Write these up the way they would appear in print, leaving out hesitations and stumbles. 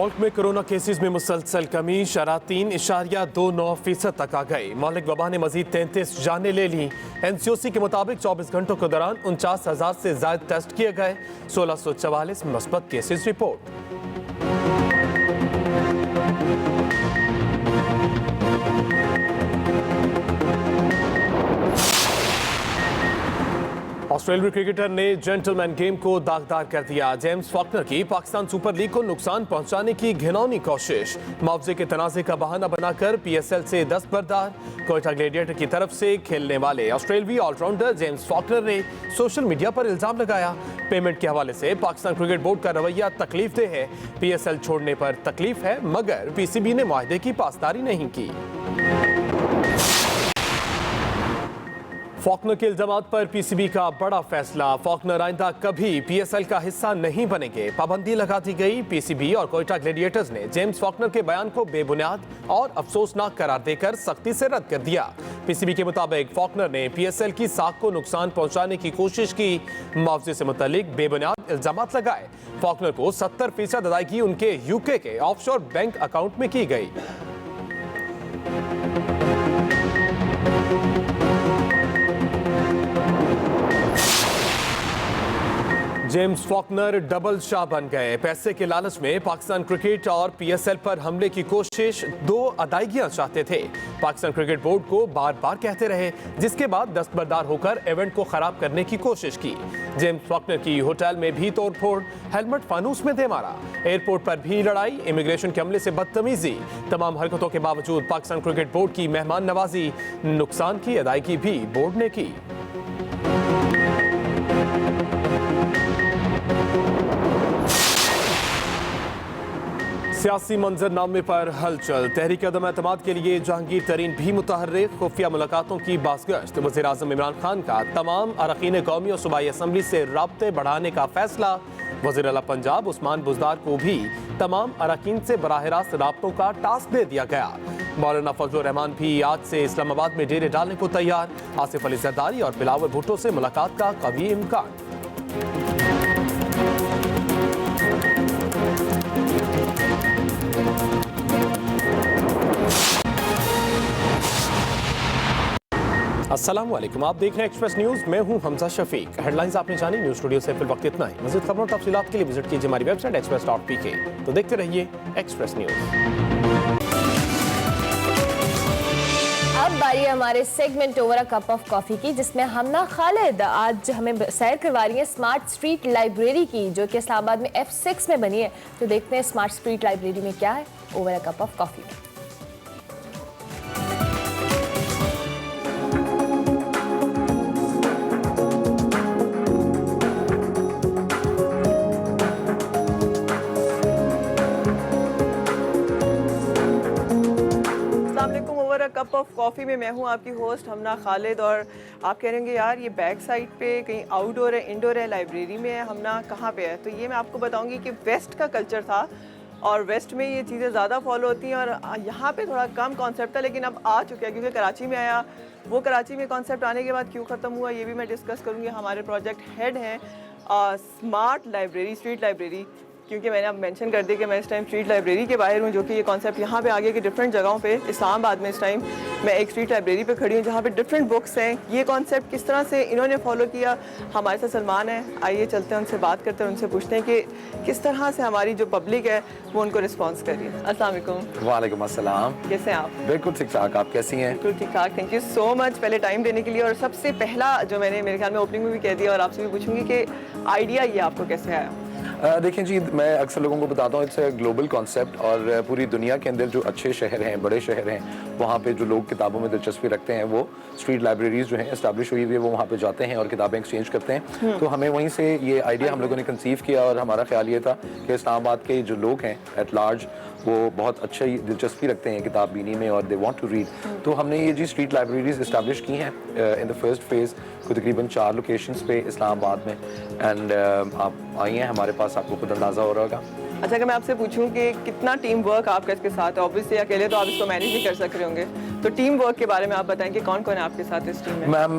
मुल्क में corona cases में मुसलसल कमी, शरह 3.29% तक आ गई। मौलिक वबा ने मजीद 33 जानें ले ली। NCOC के मुताबिक 24 घंटों के दौरान 49,000 से ज्यादा टेस्ट किए गए, 1644 मुस्बत केसेस रिपोर्ट। ऑस्ट्रेलियाई क्रिकेटर ने जेंटलमैन गेम को दागदार कर दिया। जेम्स फॉकनर की पाकिस्तान सुपर लीग को नुकसान पहुंचाने की घिनौनी कोशिश, मुआवजे के तनाज़े का बहाना बनाकर PSL से दस्तबरदार। कोयटा ग्लेडिएटर की तरफ से खेलने वाले ऑस्ट्रेलियाई ऑलराउंडर जेम्स फॉकनर ने सोशल मीडिया पर इल्जाम लगाया, पेमेंट के हवाले से पाकिस्तान क्रिकेट बोर्ड का रवैया तकलीफदेह है। PSL छोड़ने पर तकलीफ है, मगर PCB ने मुआहदे की पासदारी नहीं की। फॉकनर के इल्जामात पर PCB का बड़ा फैसला, फॉकनर आइंदा कभी PSL का हिस्सा नहीं बनेंगे, पाबंदी लगा दी गई। PCB और कोयटा ग्लेडिएटर्स ने जेम्स फॉकनर के बयान को बेबुनियाद और अफसोसनाक करार देकर सख्ती से रद्द कर दिया। PCB के मुताबिक फॉकनर ने PSL की साख को नुकसान पहुंचाने की कोशिश की, मुआवजे से मुतालिक बेबुनियाद इल्जामात लगाए। फॉकनर को 70% अदायगी उनके UK के ऑफशोर बैंक अकाउंट में की गई। जेम्स फॉकनर डबल शाह बन गए। पैसे के लालच में पाकिस्तान क्रिकेट और PSL पर हमले की कोशिश, 2 अदायगियां चाहते थे। पाकिस्तान क्रिकेट बोर्ड को बार बार कहते रहे, जिसके बाद दस्तबरदार होकर इवेंट को खराब करने की कोशिश की। जेम्स फॉकनर की होटल में भी तोड़फोड़, हेलमेट फानूस में दे मारा, एयरपोर्ट पर भी लड़ाई, इमिग्रेशन के अमले से बदतमीजी। तमाम हरकतों के बावजूद पाकिस्तान क्रिकेट बोर्ड की मेहमान नवाजी, नुकसान की अदायगी भी बोर्ड ने की। सियासी मंजरनामे पर हलचल, तहरीक अदम एतमाद के लिए जहांगीर तरीन भी मुतहर्रिक, खुफिया मुलाकातों की बासगश्त। वज़ीर आज़म इमरान खान का तमाम अरकान कौमी और सूबाई असम्बली से राब्ते बढ़ाने का फैसला। वज़ीर आला पंजाब उस्मान बुज़दार को भी तमाम अरकान से बराह रास्त राब्तों का टास्क दे दिया गया। मौलाना फजलुर रहमान भी आज से इस्लामाबाद में डेरे डालने को तैयार। आसिफ अली जरदारी और बिलावल भुट्टो से मुलाकात का कवी इम्कान। अस्सलाम वालेकुम, आप देख रहे हैं एक्सप्रेस न्यूज़। मैं हूं हमजा शफीक। हेडलाइंस आपने जानी, न्यूज़ स्टूडियो से फिल वक्त इतना ही। मज़ीद खबरों और तफसीलात के लिए विजिट कीजिए हमारी वेबसाइट express.pk। तो देखते रहिए एक्सप्रेस न्यूज़। अब बारी है हमारे segment over a cup of coffee की, जिसमें हमना खालिद आज हमें सैर करवा रही है स्मार्ट स्ट्रीट लाइब्रेरी की, जो कि इस्लामाबाद में F6 में बनी है। तो देखते हैं स्मार्ट स्ट्रीट लाइब्रेरी में क्या है over a cup of coffee में। कप ऑफ कॉफ़ी में मैं हूं आपकी होस्ट हमना खालिद। और आप कह रहे होंगे यार ये बैक साइड पे कहीं आउटडोर है, इंडोर है, लाइब्रेरी में है, हमना कहाँ पे है? तो ये मैं आपको बताऊंगी कि वेस्ट का कल्चर था और वेस्ट में ये चीज़ें ज़्यादा फॉलो होती हैं और यहाँ पे थोड़ा कम कॉन्सेप्ट था, लेकिन अब आ चुका है क्योंकि कराची में आया। वो कराची में कॉन्सेप्ट आने के बाद क्यों ख़त्म हुआ ये भी मैं डिस्कस करूँगी। हमारे प्रोजेक्ट हेड हैं स्मार्ट लाइब्रेरी, स्ट्रीट लाइब्रेरी, क्योंकि मैंने अब मेंशन कर दिया कि मैं इस टाइम स्ट्रीट लाइब्रेरी के बाहर हूँ, जो कि ये कॉन्सेप्ट यहाँ पे आगे के डिफरेंट जगहों पे इस्लामाबाद में इस टाइम मैं एक स्ट्रीट लाइब्रेरी पे खड़ी हूँ जहाँ पे डिफरेंट बुक्स हैं। ये कॉन्सेप्ट किस तरह से इन्होंने फॉलो किया, हमारे साथ सलमान है, आइए चलते हैं उनसे बात करते हैं, उनसे पूछते हैं कि किस तरह से हमारी जो पब्लिक है वो उनको रिस्पॉन्स कर रही है। अस्सलाम वालेकुम। वालेकुम अस्सलाम। कैसे हैं आप? बिल्कुल ठीक ठाक, आप कैसी हैं? बिल्कुल ठीक ठाक, थैंक यू सो मच पहले टाइम देने के लिए। और सबसे पहला जो मैंने मेरे ख्याल में ओपनिंग में भी कह दिया और आपसे भी पूछूंगी कि आइडिया ये आपको कैसे आया? देखें जी, मैं अक्सर लोगों को बताता हूँ इट्स ए ग्लोबल कॉन्सेप्ट और पूरी दुनिया के अंदर जो अच्छे शहर हैं, बड़े शहर हैं, वहाँ पे जो लोग किताबों में दिलचस्पी रखते हैं वो स्ट्रीट लाइब्रेरीज जो हैं एस्टैब्लिश हुई हुई है, वो वहाँ पे जाते हैं और किताबें एक्सचेंज करते हैं। तो हमें वहीं से ये आइडिया हम लोगों ने कंसीव किया और हमारा ख्याल ये था कि इस्लामाबाद के जो लोग हैं एट लार्ज वो बहुत अच्छी दिलचस्पी रखते हैं किताब बीनी में और दे वांट टू रीड। तो हमने ये जी स्ट्रीट लाइब्रेरीज इस्टेब्लिश की हैं इन द फर्स्ट फेज़ को तकरीबन 4 लोकेशंस पे इस्लामाबाद में। एंड आप आई हैं हमारे पास, आपको खुद अंदाज़ा हो रहा होगा। अच्छा, अगर मैं आपसे पूछूं कि कितना टीम वर्क आपका इसके साथ है, ऑब्वियसली अकेले तो आप इसको मैनेज नहीं कर सक रहे होंगे, तो टीम वर्क के बारे में आप बताएं कि कौन कौन है आपके साथ इस टीम में? मैम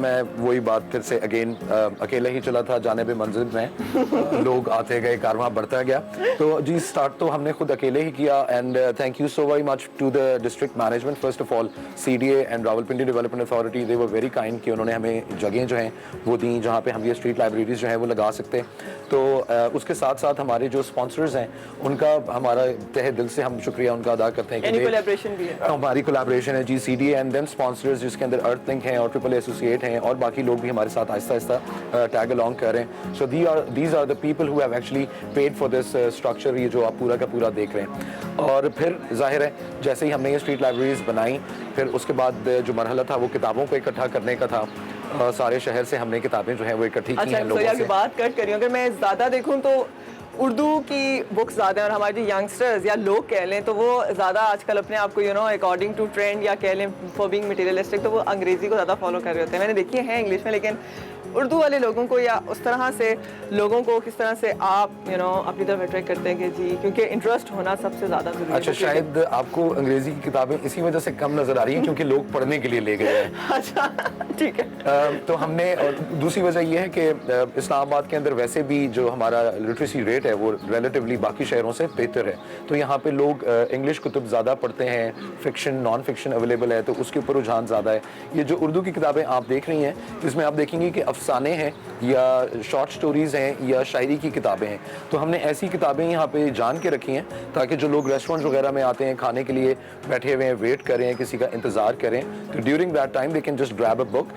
मैं वही बात फिर से अगेन अकेला ही चला था जाने पे मंजिल में लोग आते गए कारवां बढ़ता गया तो जी स्टार्ट तो हमने खुद अकेले ही किया and thank you so very much to the district management first of all CDA and Rawalpindi development authority they were very kind कि उन्होंने हमें जगह जो हैं वो दी जहाँ पे हम ये स्ट्रीट लाइब्रेरीज जो हैं वो लगा सकते तो उसके साथ साथ हमारे जो स्पॉन्सर्स हैं उनका हमारा तहे दिल से हम शुक्रिया उनका अदा करते हैं कि कोलैबोरेशन भी है हमारी कोलैबोरेशन है जी CDA एंड देन स्पॉन्सर्स जिसके अंदर अर्थलिंक हैं और ट्रिपल एसोसिएट हैं और बाकी लोग भी हमारे साथ आहिस्ता आहिस्ता टैग अलॉन्ग कर रहे हैं so these are the people who have actually paid for this structure ये जो आप पूरा का पूरा देख रहे हैं और फिर जाहिर है जैसे ही हमने ये स्ट्रीट लाइब्रेरीज बनाई फिर उसके बाद जो मरहला था वो किताबों को इकट्ठा करने का था सारे शहर से हमने किताबें जो है वो इकट्ठी की हैं लोगों से। बात कट करी अगर मैं ज़्यादा देखूँ तो उर्दू की बुक्स ज़्यादा हैं और हमारे जो यंगस्टर्स या लोग कह लें तो वो ज़्यादा आजकल अपने आप को अकॉर्डिंग टू ट्रेंड या कह लें फॉर बीइंग मटेरियलिस्टिक तो वो अंग्रेज़ी को ज़्यादा फॉलो कर रहे होते हैं। मैंने देखी है इंग्लिश में लेकिन उर्दू वाले लोगों को या उस तरह से लोगों को किस तरह से आप अपनी तरफ अट्रैक्ट करते हैं कि जी क्योंकि इंटरेस्ट होना सबसे ज़्यादा जरूरी है। अच्छा शायद आपको अंग्रेजी की किताबें इसी वजह से कम नजर आ रही हैं क्योंकि लोग पढ़ने के लिए ले गए हैं। अच्छा ठीक है। तो हमने और दूसरी वजह यह है कि इस्लामाबाद के अंदर वैसे भी जो हमारा लिटरेसी रेट है वो रिलेटिवली बाकी शहरों से बेहतर है तो यहाँ पे लोग इंग्लिश कुतुब ज़्यादा पढ़ते हैं फिक्शन नॉन फिक्शन अवेलेबल है तो उसके ऊपर रुझान ज़्यादा है। ये जो उर्दू की किताबें आप देख रही हैं इसमें आप देखेंगे कि अफसाने हैं या शॉर्ट स्टोरीज़ हैं या शायरी की किताबें हैं तो हमने ऐसी किताबें यहाँ पे जान के रखी हैं ताकि जो लोग रेस्टोरेंट वगैरह में आते हैं खाने के लिए बैठे हुए हैं वेट करें किसी का इंतज़ार करें तो during that time they can just grab a book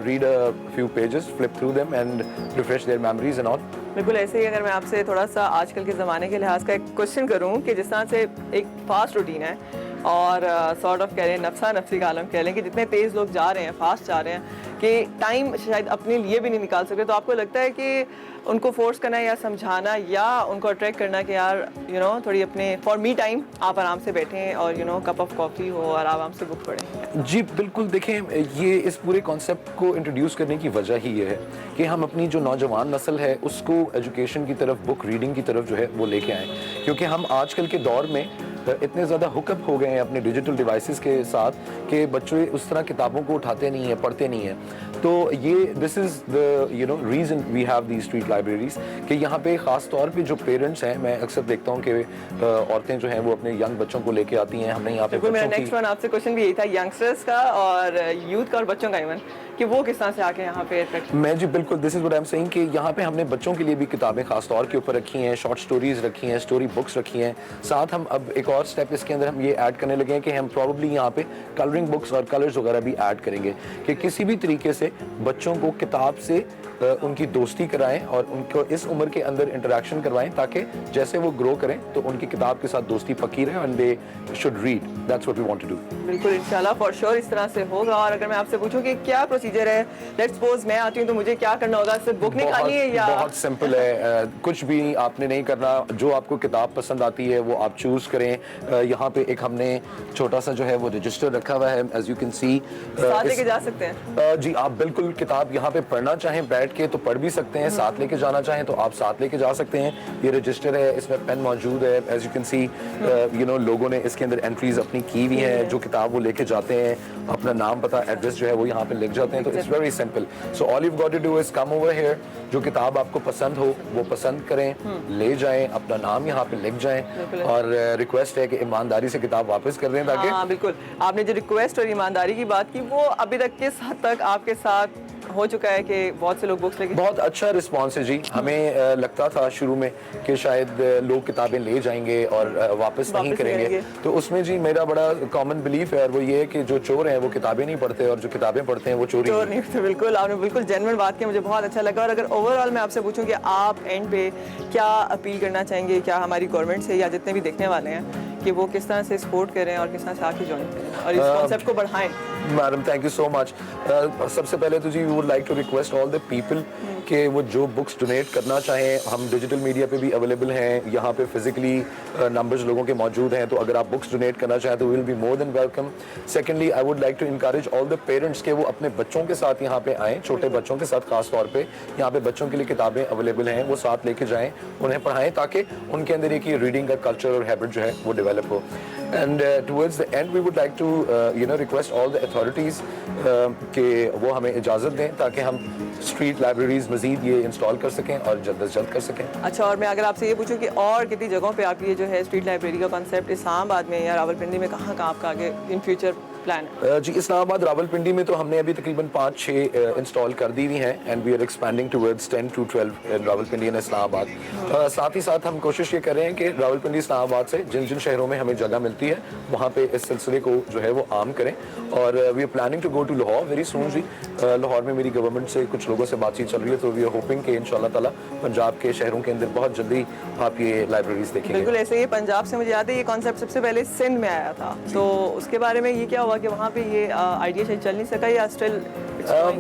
read a few pages flip through them and refresh their memories and all. बिल्कुल ऐसे ही अगर मैं आपसे थोड़ा सा आजकल के ज़माने के लिहाज का एक क्वेश्चन करूं कि जिस तरह से एक फास्ट रूटीन है और सॉर्ट ऑफ कह रहे हैं नफसा नफसी का आलम कह लें कि जितने तेज़ लोग जा रहे हैं फास्ट जा रहे हैं कि टाइम शायद अपने लिए भी नहीं निकाल सकते तो आपको लगता है कि उनको फोर्स करना या समझाना या उनको अट्रैक्ट करना कि यार थोड़ी अपने फॉर मी टाइम आप आराम से बैठें और कप ऑफ कॉफ़ी हो और आराम से बुक पढ़ें? जी बिल्कुल देखें ये इस पूरे कॉन्सेप्ट को इंट्रोड्यूस करने की वजह ही ये है कि हम अपनी जो नौजवान नस्ल है उसको एजुकेशन की तरफ बुक रीडिंग की तरफ जो है वो लेके आएँ क्योंकि हम आजकल के दौर में इतने ज़्यादा हुकअप हो गए हैं अपने डिजिटल डिवाइसेस के साथ कि बच्चे उस तरह किताबों को उठाते नहीं हैं पढ़ते नहीं हैं तो ये this is the reason we have the street libraries कि यहाँ पे ख़ास तौर पे जो पेरेंट्स हैं मैं अक्सर देखता हूँ कि औरतें जो हैं वो अपने यंग बच्चों को लेके आती हैं हमने यहाँ पे मेरा नेक्स्ट वन आपसे क्वेश्चन भी यही था यंगस्टर्स का और यूथ का और बच्चों का इवन कि वो किस तरह से आके यहाँ पे अट्रैक्ट। मैं जी बिल्कुल this is what I am saying कि यहाँ पे हमने बच्चों के लिए भी किताबें खास तौर के ऊपर रखी हैं शॉर्ट स्टोरीज रखी हैं स्टोरी बुक्स रखी हैं साथ हम अब एक और स्टेप इसके अंदर हम ये ऐड करने लगे हैं कि हम प्रॉब्ली यहाँ पे कलरिंग बुक्स और कलर्स वगैरह भी ऐड करेंगे कि किसी भी तरीके से बच्चों को किताब से उनकी दोस्ती कराएं और उनको इस उम्र के अंदर इंटरेक्शन करवाएं ताकि जैसे वो ग्रो करें तो उनकी किताब के साथ दोस्ती पक्की रहे and they should read that's what we want to do. बिल्कुल इंशाल्लाह फॉर श्योर इस तरह से होगा। और अगर मैं आपसे पूछूं कि क्या प्रोसीजर है लेट्स सपोज मैं आती हूं तो मुझे क्या करना होगा सिर्फ बुक निकालनी है या? बहुत सिंपल है कुछ भी आपने नहीं करना जो आपको किताब पसंद आती है वो आप चूज करें। यहाँ पे एक हमने छोटा सा जो है वो रजिस्टर रखा हुआ है एज यू कैन सी साथ लेके जा सकते हैं। जी आप बिल्कुल किताब यहाँ पे पढ़ना चाहें बैठ के तो पढ़ भी सकते हैं साथ लेके जाना चाहें तो आप साथ लेके जा सकते हैं। ये रजिस्टर है इसमें पेन मौजूद है एज यू कैन सी लोगों ने इसके अंदर एंट्रीज अपनी की हुई हैं जो किताब वो लेके जाते हैं अपना नाम पता एड्रेस जो है वो यहाँ पे लिख जाते हैं तो it's very simple so all you got to do is come over here जो किताब आपको पसंद हो वो पसंद करें ले जाएं अपना नाम यहाँ पे लिख जाएं और रिक्वेस्ट है कि ईमानदारी से किताब वापस कर दें ताकि बिल्कुल आपने जो रिक्वेस्ट और ईमानदारी की बात की वो अभी तक किस हद तक आपके साथ हो चुका है कि बहुत से लोग बुक्स लेके? बहुत अच्छा रिस्पांस है जी हमें लगता था शुरू में कि शायद लोग किताबें ले जाएंगे और वापस नहीं करेंगे तो उसमें जी मेरा बड़ा कॉमन बिलीफ है और वो ये है कि जो चोर हैं वो किताबें नहीं पढ़ते और जो किताबें पढ़ते हैं वो चोर नहीं होते। बिल्कुल आपने बिल्कुल जेन्युइन बात की मुझे बहुत अच्छा लगा। और अगर ओवरऑल मैं आपसे पूछूं कि आप एंड पे क्या अपील करना चाहेंगे क्या हमारी गवर्नमेंट से या जितने भी देखने वाले हैं कि वो किस तरह से सपोर्ट करें और किस तरह से आके ज्वाइन करें और इस कॉन्सेप्ट को बढ़ाएं? Madam thank you so much. सबसे पहले तो जी we would like to request all the people कि वो जो बुक्स डोनेट करना चाहें हम डिजिटल मीडिया पे भी अवेलेबल हैं यहाँ पे फिजिकली नंबर्स लोगों के मौजूद हैं तो अगर आप बुक्स डोनेट करना चाहें तो will be more than welcome. Secondly I would like to encourage all the parents के वो अपने बच्चों के साथ यहाँ पे आएँ छोटे बच्चों के साथ खास तौर पर यहाँ पे बच्चों के लिए किताबें अवेलेबल हैं वो साथ लेके जाएँ उन्हें पढ़ाएँ ताकि उनके अंदर एक रीडिंग का कल्चर और हैबिट जो है वो डेवलप डेवलप हो. And towards the end we would like to request all the authorities कि वो हमें इजाज़त दें ताकि हम स्ट्रीट लाइब्रेरीज मज़ीद ये इंस्टॉल कर सकें और जल्द से जल्द कर सकें. अच्छा, और मैं अगर आपसे ये पूछूं कि और कितनी जगहों पे आप ये जो है स्ट्रीट लाइब्रेरी का कॉन्सेप्ट इस्लामाबाद में या रावलपिंडी में कहाँ आपका आगे इन फ्यूचर प्लान है? जी, इस्लामाबाद रावलपिंडी में तो हमने अभी तकरीबन 5-6 इंस्टॉल कर दी हुई हैं and we are expanding towards 10 to 12 इन रावलपिंडी एंड इस्लामाबाद. साथ ही साथ हम कोशिश ये कर रहे हैं कि रावलपिंडी इस्लामाबाद से जिन जिन शहरों में हमें जगह मिलती है वहाँ पे इस सिलसिले को जो है वो आम करें. और we are planning to go to Lahore very soon जी. लाहौर में मेरी गवर्नमेंट से कुछ लोगों से बातचीत चल रही है, तो वी आर होपिंग कि इंशाल्लाह ताला पंजाब के शहरों के अंदर बहुत जल्दी आप ये लाइब्रेरीज देखेंगे. बिल्कुल ऐसे ही पंजाब से मुझे याद है ये कॉन्सेप्ट सबसे पहले सिंध में आया था, तो उसके बारे में ये क्या हुआ कि वहाँ पे ये आइडिया शायद चल नहीं सका या स्टिल?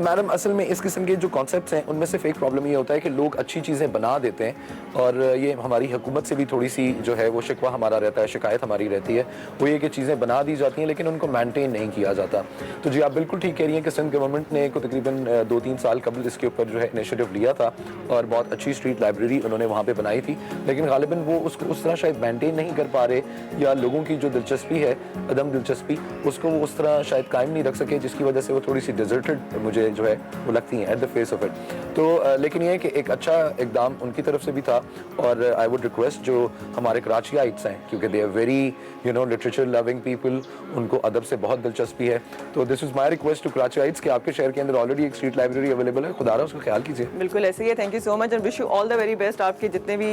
मैडम, असल में इस किस्म के जो कॉन्सेप्ट्स हैं उनमें से एक प्रॉब्लम ये होता है कि लोग अच्छी चीज़ें बना देते हैं और ये हमारी हुकूमत से भी थोड़ी सी जो है वो शिकवा हमारा रहता है, शिकायत हमारी रहती है, वो ये कि चीज़ें बना दी जाती हैं लेकिन उनको मेंटेन नहीं किया जाता. तो जी आप बिल्कुल ठीक कह रही हैं कि सिंध गवर्नमेंट ने को तकरीबन 2-3 साल कबल इसके ऊपर जो है इनिशिएटिव लिया था और बहुत अच्छी स्ट्रीट लाइब्रेरी उन्होंने वहाँ पर बनाई थी, लेकिन गालिबन वो उसको उस तरह शायद मेनटेन नहीं कर पा रहे या लोगों की जो दिलचस्पी है, अदम दिलचस्पी, उसको वो उस तरह शायद कायम नहीं रख सके, जिसकी वजह से वो थोड़ी सी डिजर्टेड मुझे जो है वो लगती हैं at the face of it. तो लेकिन ये है कि एक अच्छा इकदाम उनकी तरफ से भी था और आई वुड रिक्वेस्ट जो हमारे कराचियाइट्स हैं, क्योंकि they are very literature loving people, उनको अदब से बहुत दिलचस्पी है, तो this is my request to Karachiites कि आपके शहर के अंदर ऑलरेडी एक स्ट्रीट लाइब्रेरी अवेलेबल है, खुदा उसका ख्याल कीजिए. बिल्कुल ऐसे ही है. Thank you so much and wish you all the very best. आपके जितने भी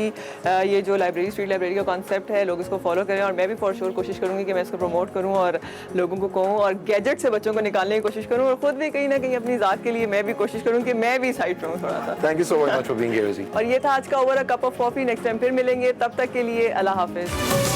ये जो लाइब्रेरी स्ट्रीट लाइब्रेरी का कॉन्सेप्ट है लोग इसको फॉलो करें और मैं भी फॉर श्योर कोशिश करूँगी कि मैं इसको प्रमोट करूँ और लोगों को कहूँ और गैजेट से बच्चों को निकालने की कोशिश करूँ और खुद भी कहीं ना कहीं अपनी ज़ात के लिए मैं भी कोशिश करूँ कि मैं भी साइड रहूँ थोड़ा सा. Thank you so much for being here. और ये था आज का over a cup of coffee. Next time फिर मिलेंगे, तब तक के लिए अल्लाह हाफिज.